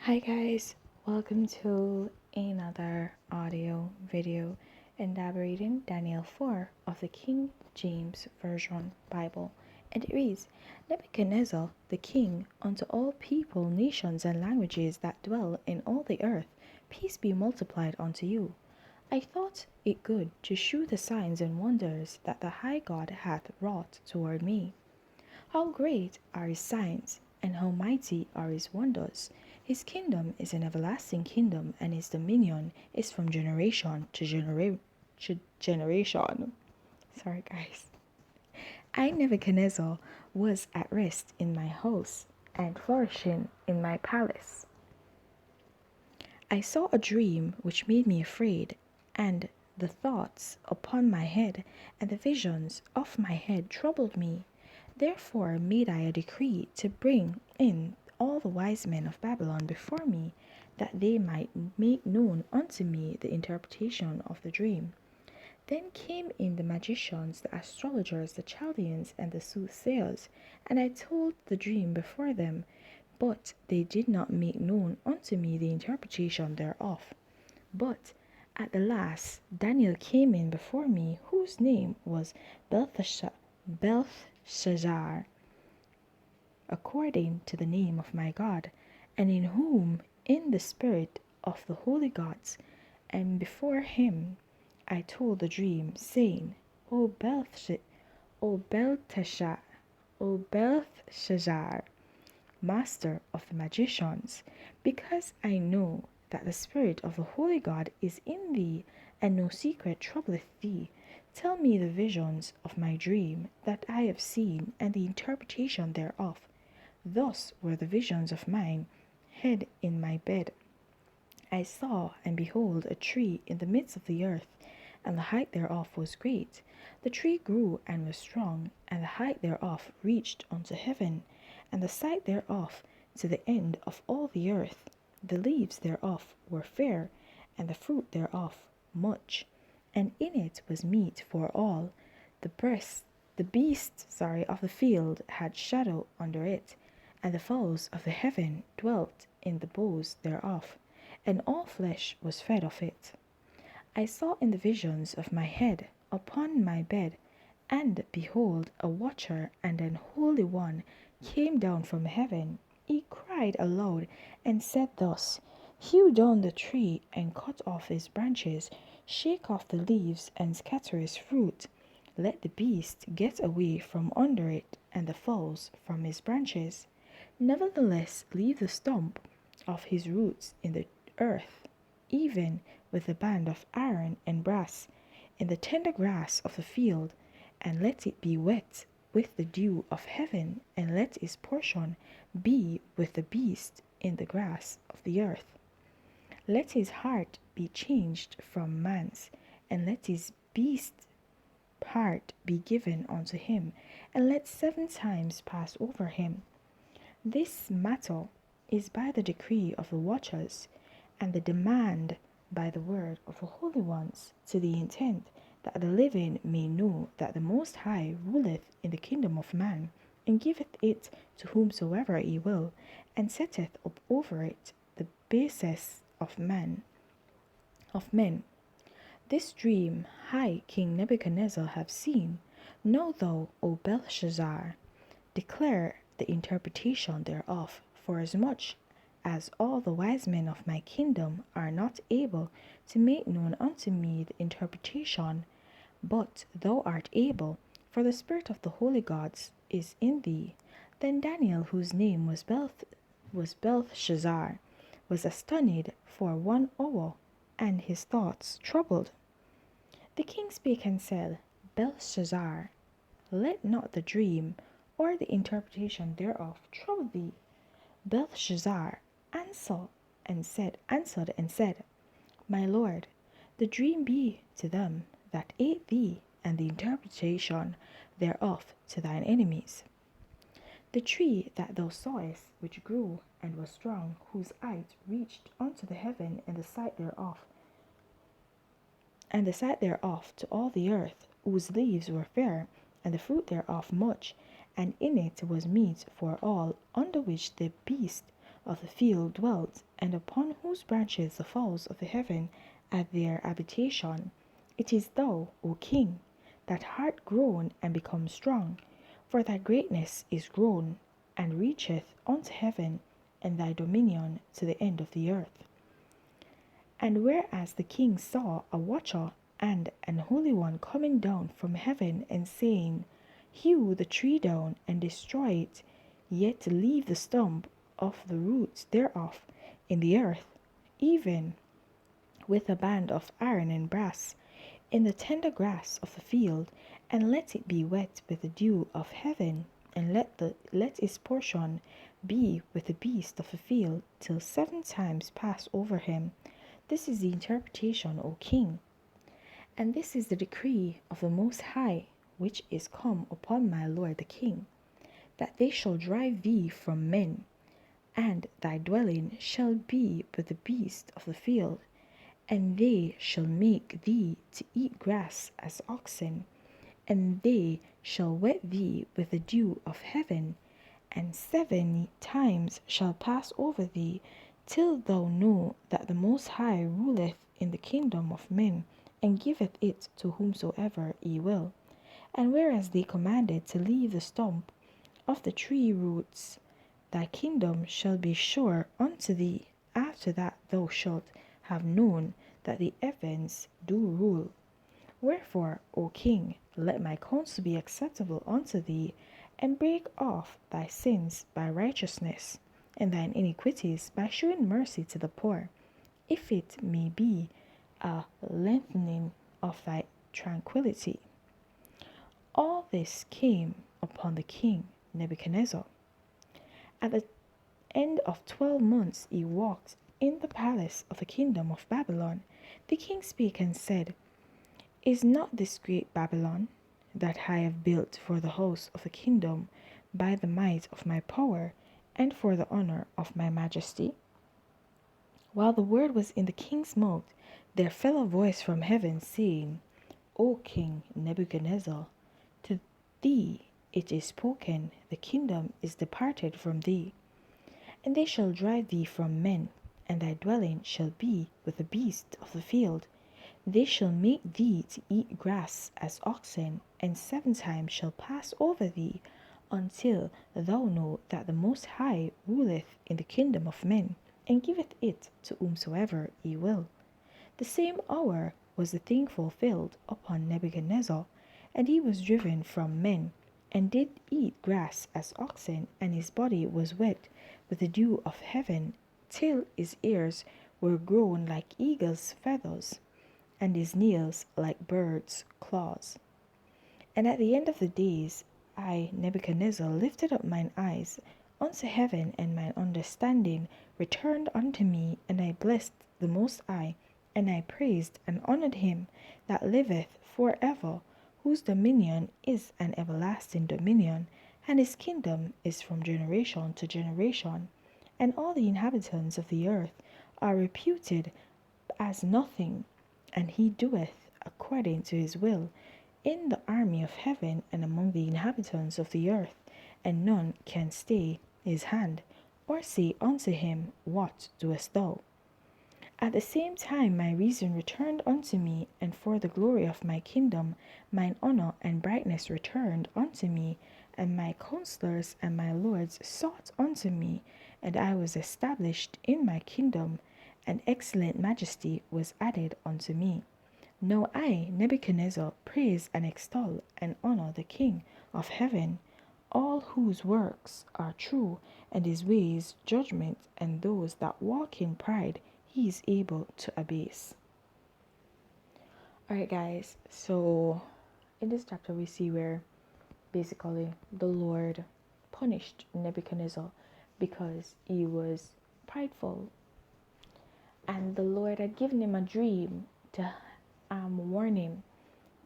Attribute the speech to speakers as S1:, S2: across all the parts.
S1: Hi guys, welcome to another audio video elaborating Daniel 4 of the King James Version Bible, and it reads, Nebuchadnezzar the king, unto all people, nations, and languages that dwell in all the earth, peace be multiplied unto you. I thought it good to shew the signs and wonders that the high God hath wrought toward me. How great are his signs, and how mighty are his wonders! His kingdom is an everlasting kingdom, and his dominion is from generation to generation. Sorry, guys. I, Nebuchadnezzar, was at rest in my house, and flourishing in my palace. I saw a dream which made me afraid, and the thoughts upon my head and the visions of my head troubled me. Therefore made I a decree to bring in all the wise men of Babylon before me, that they might make known unto me the interpretation of the dream. Then came in the magicians, the astrologers, the Chaldeans, and the soothsayers, and I told the dream before them, but they did not make known unto me the interpretation thereof. But at the last Daniel came in before me, whose name was Belteshazzar, according to the name of my God, and in whom in the spirit of the holy gods, and before him I told the dream, saying, O Belteshazzar, master of the magicians, because I know that the Spirit of the Holy God is in thee, and no secret troubleth thee. Tell me the visions of my dream that I have seen, and the interpretation thereof. Thus were the visions of mine hid in my bed. I saw, and behold, a tree in the midst of the earth, and the height thereof was great. The tree grew and was strong, and the height thereof reached unto heaven, and the sight thereof to the end of all the earth. The leaves thereof were fair, and the fruit thereof much, and in it was meat for all. The beasts of the field had shadow under it, and the fowls of the heaven dwelt in the boughs thereof, and all flesh was fed of it. I saw in the visions of my head upon my bed, and behold, a watcher and an holy one came down from heaven. He cried aloud and said thus, Hew down the tree and cut off his branches, shake off the leaves and scatter his fruit. Let the beast get away from under it, and the fowls from his branches. Nevertheless, leave the stump of his roots in the earth, even with the band of iron and brass, in the tender grass of the field, and let it be wet with the dew of heaven, and let his portion be with the beast in the grass of the earth. Let his heart be changed from man's, and let his beast part be given unto him, and let 7 times pass over him. This matter is by the decree of the watchers, and the demand by the word of the holy ones, to the intent that the living may know that the Most High ruleth in the kingdom of man, and giveth it to whomsoever he will, and setteth up over it the basis of men. This dream I, King Nebuchadnezzar, have seen. Know thou, O Belshazzar, declare the interpretation thereof, forasmuch as all the wise men of my kingdom are not able to make known unto me the interpretation, but thou art able, for the spirit of the holy gods is in thee. Then Daniel, whose name was Belshazzar, was astonished for 1 hour, and his thoughts troubled. The king spake and said, Belshazzar, let not the dream or the interpretation thereof trouble thee. Belshazzar answered and said, My lord, the dream be to them that ate thee, and the interpretation thereof to thine enemies. The tree that thou sawest, which grew and was strong, whose height reached unto the heaven, and the sight thereof to all the earth, whose leaves were fair, and the fruit thereof much, and in it was meat for all, under which the beast of the field dwelt, and upon whose branches the fowls of the heaven had their habitation. It is thou, O King, that art grown and become strong, for thy greatness is grown, and reacheth unto heaven, and thy dominion to the end of the earth. And whereas the king saw a watcher and an holy one coming down from heaven, and saying, Hew the tree down and destroy it, yet leave the stump of the roots thereof in the earth, even with a band of iron and brass, in the tender grass of the field, and let it be wet with the dew of heaven, and let its portion be with the beast of the field, till 7 times pass over him. This is the interpretation, O king. And this is the decree of the Most High, which is come upon my lord the king, that they shall drive thee from men, and thy dwelling shall be with the beasts of the field, and they shall make thee to eat grass as oxen, and they shall wet thee with the dew of heaven, and 7 times shall pass over thee, till thou know that the Most High ruleth in the kingdom of men, and giveth it to whomsoever he will. And whereas they commanded to leave the stump of the tree roots, thy kingdom shall be sure unto thee, after that thou shalt have known that the heavens do rule. Wherefore, O king, let my counsel be acceptable unto thee, and break off thy sins by righteousness, and thine iniquities by shewing mercy to the poor, if it may be a lengthening of thy tranquillity. All this came upon the king Nebuchadnezzar. At the end of 12 months he walked in the palace of the kingdom of Babylon. The king spake and said, Is not this great Babylon, that I have built for the house of the kingdom by the might of my power, and for the honor of my majesty? While the word was in the king's mouth, there fell a voice from heaven, saying, O king Nebuchadnezzar, to thee it is spoken, the kingdom is departed from thee, and they shall drive thee from men, and thy dwelling shall be with the beasts of the field. They shall make thee to eat grass as oxen, and 7 times shall pass over thee, until thou know that the Most High ruleth in the kingdom of men, and giveth it to whomsoever he will. The same hour was the thing fulfilled upon Nebuchadnezzar, and he was driven from men, and did eat grass as oxen, and his body was wet with the dew of heaven, till his ears were grown like eagle's feathers, and his nails like birds' claws. And at the end of the days, I, Nebuchadnezzar, lifted up mine eyes unto heaven, and mine understanding returned unto me, and I blessed the Most High, and I praised and honored him that liveth for ever, whose dominion is an everlasting dominion, and his kingdom is from generation to generation. And all the inhabitants of the earth are reputed as nothing, and he doeth according to his will in the army of heaven and among the inhabitants of the earth, and none can stay his hand, or say unto him, What doest thou? At the same time my reason returned unto me, and for the glory of my kingdom mine honour and brightness returned unto me, and my counselors and my lords sought unto me, and I was established in my kingdom, and excellent majesty was added unto me. Now I, Nebuchadnezzar, praise and extol and honour the King of heaven, all whose works are true, and his ways judgment, and those that walk in pride he is able to abase. Alright guys, so in this chapter we see where basically the Lord punished Nebuchadnezzar because he was prideful, and the Lord had given him a dream to warn him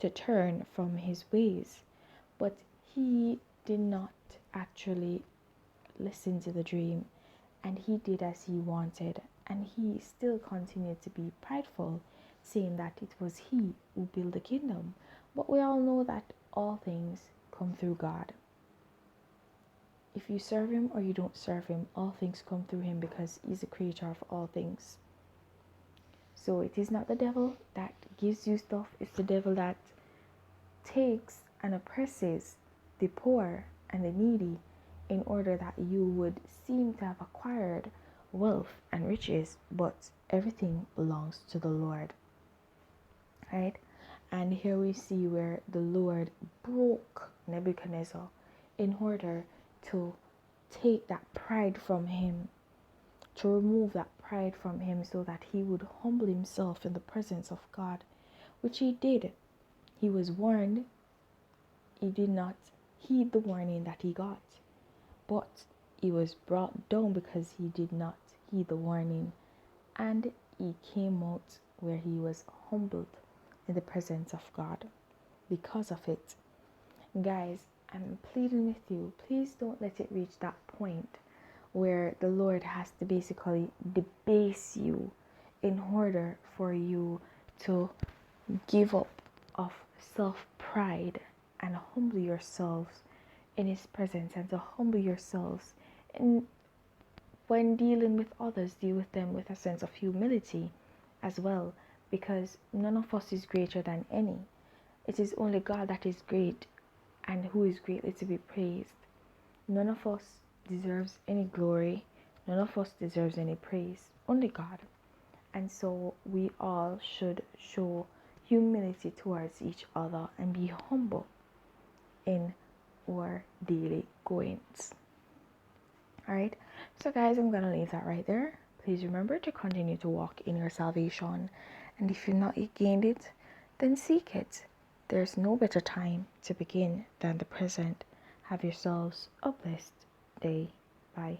S1: to turn from his ways, but he did not actually listen to the dream, and he did as he wanted, and he still continued to be prideful, saying that it was he who built the kingdom. But we all know that all things come through God. If you serve him or you don't serve him, all things come through him because he's the creator of all things. So it is not the devil that gives you stuff, it's the devil that takes and oppresses the poor and the needy in order that you would seem to have acquired wealth and riches, but everything belongs to the Lord. Right? And here we see where the Lord broke Nebuchadnezzar in order to take that pride from him, to remove that pride from him so that he would humble himself in the presence of God, which he did. He was warned. He did not heed the warning that he got, but he was brought down because he did not heed the warning, and he came out where he was humbled in the presence of God because of it. Guys, I'm pleading with you, please don't let it reach that point where the Lord has to basically debase you in order for you to give up of self-pride and humble yourselves in his presence, and to humble yourselves in when dealing with others, deal with them with a sense of humility as well, because none of us is greater than any. It is only God that is great and who is greatly to be praised. None of us deserves any glory, none of us deserves any praise, only God. And so we all should show humility towards each other and be humble in our daily goings. Alright, so guys, I'm gonna leave that right there. Please remember to continue to walk in your salvation, and if you've not gained it, then seek it. There's no better time to begin than the present. Have yourselves a blessed day. Bye.